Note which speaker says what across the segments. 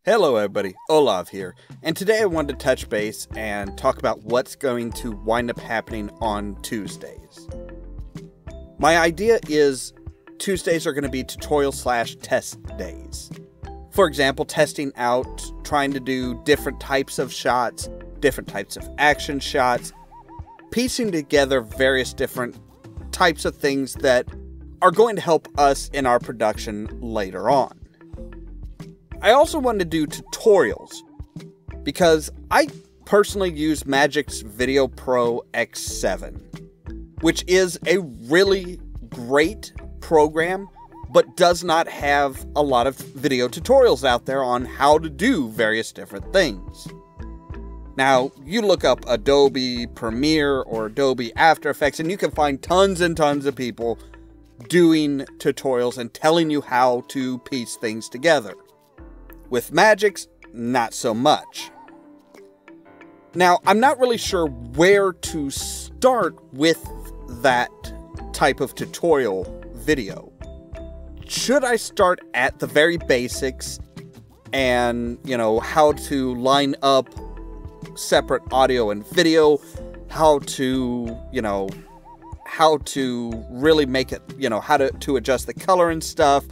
Speaker 1: Hello everybody, Ollamh here, and today I wanted to touch base and talk about what's going to wind up happening on Tuesdays. My idea is Tuesdays are going to be tutorial/test days. For example, testing out, trying to do different types of shots, different types of action shots, piecing together various different types of things that are going to help us in our production later on. I also wanted to do tutorials because I personally use Magic's Video Pro X7, which is a really great program, but does not have a lot of video tutorials out there on how to do various different things. Now, you look up Adobe Premiere or Adobe After Effects and you can find tons and tons of people doing tutorials and telling you how to piece things together. With Magic's, not so much. Now, I'm not really sure where to start with that type of tutorial video. Should I start at the very basics and, how to line up separate audio and video, how to really make it, how to adjust the color and stuff,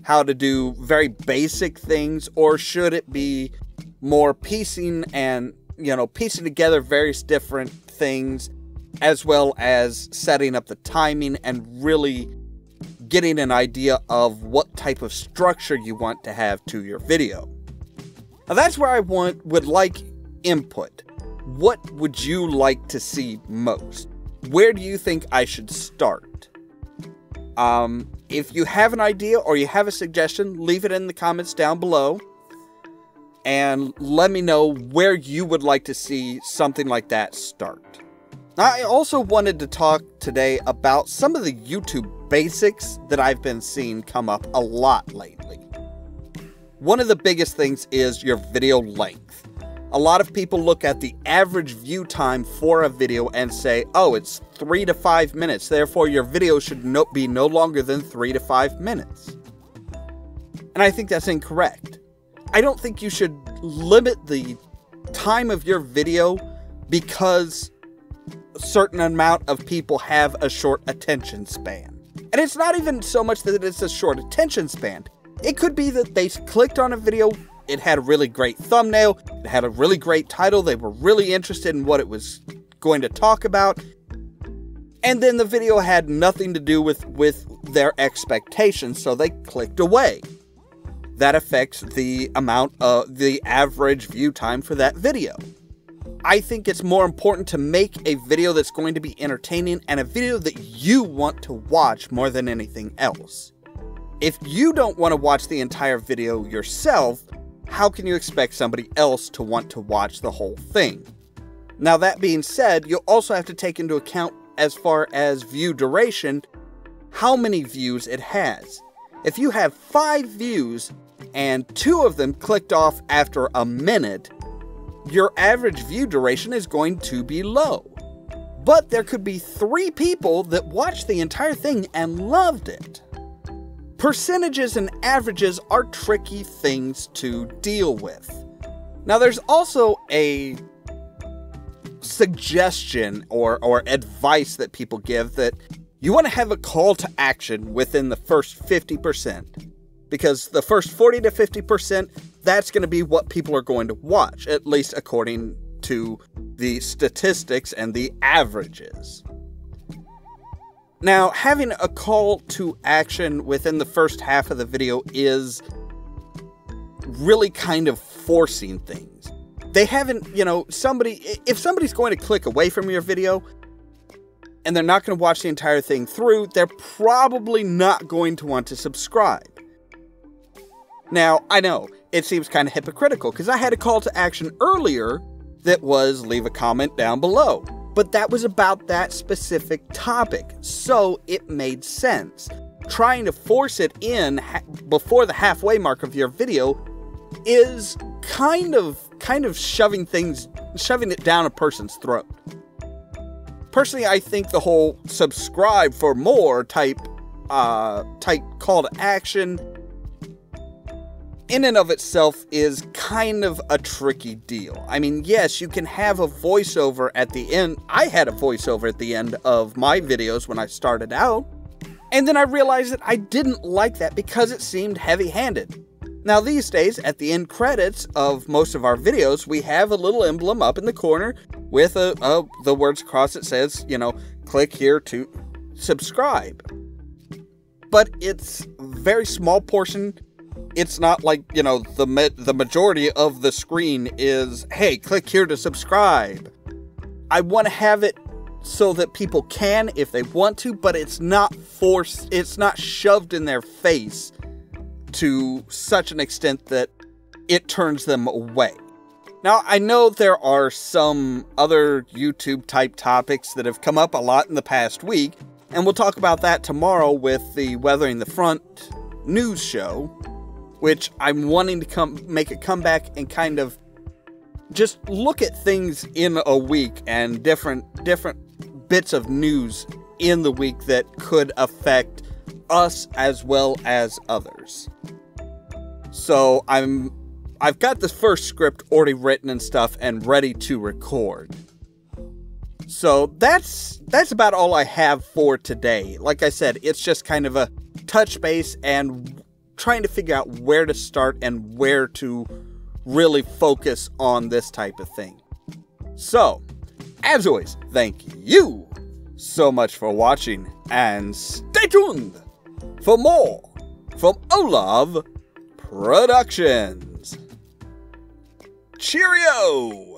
Speaker 1: how to do very basic things, or should it be more piecing and, piecing together various different things, as well as setting up the timing and really getting an idea of what type of structure you want to have to your video. Now that's where I would like input. What would you like to see most? Where do you think I should start? If you have an idea or you have a suggestion, leave it in the comments down below. And let me know where you would like to see something like that start. I also wanted to talk today about some of the YouTube basics that I've been seeing come up a lot lately. One of the biggest things is your video length. A lot of people look at the average view time for a video and say, oh, it's 3 to 5 minutes, therefore your video should be no longer than 3 to 5 minutes. And I think that's incorrect. I don't think you should limit the time of your video because a certain amount of people have a short attention span. And it's not even so much that it's a short attention span. It could be that they clicked on a video, it had a really great thumbnail, it had a really great title, they were really interested in what it was going to talk about, and then the video had nothing to do with their expectations, so they clicked away. That affects the amount of the average view time for that video. I think it's more important to make a video that's going to be entertaining and a video that you want to watch more than anything else. If you don't want to watch the entire video yourself, how can you expect somebody else to want to watch the whole thing? Now that being said, you'll also have to take into account, as far as view duration, how many views it has. If you have 5 views and 2 of them clicked off after a minute, your average view duration is going to be low. But there could be 3 people that watched the entire thing and loved it. Percentages and averages are tricky things to deal with. Now there's also a suggestion or advice that people give that you want to have a call to action within the first 50%. Because the first 40 to 50%, that's going to be what people are going to watch, at least according to the statistics and the averages. Now, having a call to action within the first half of the video is really kind of forcing things. They haven't, if somebody's going to click away from your video and they're not going to watch the entire thing through, they're probably not going to want to subscribe. Now, I know, it seems kind of hypocritical because I had a call to action earlier that was leave a comment down below. But that was about that specific topic, so it made sense. Trying to force it in before the halfway mark of your video is kind of shoving it down a person's throat. Personally, I think the whole subscribe for more type call to action in and of itself is kind of a tricky deal. I mean, yes, you can have a voiceover at the end. I had a voiceover at the end of my videos when I started out, and then I realized that I didn't like that because it seemed heavy-handed. Now these days, at the end credits of most of our videos, we have a little emblem up in the corner with the words across that says, you know, click here to subscribe. But it's a very small portion. It's not like, you know, the majority of the screen is, hey, click here to subscribe. I want to have it so that people can if they want to, but it's not forced, it's not shoved in their face to such an extent that it turns them away. Now, I know there are some other YouTube type topics that have come up a lot in the past week, and we'll talk about that tomorrow with the Weathering the Front news show, which I'm wanting to make a comeback and kind of just look at things in a week and different bits of news in the week that could affect us as well as others. So I've got the first script already written and stuff and ready to record. So that's about all I have for today. Like I said, it's just kind of a touch base and trying to figure out where to start and where to really focus on this type of thing. So, as always, thank you so much for watching, and stay tuned for more from Ollamh Productions. Cheerio!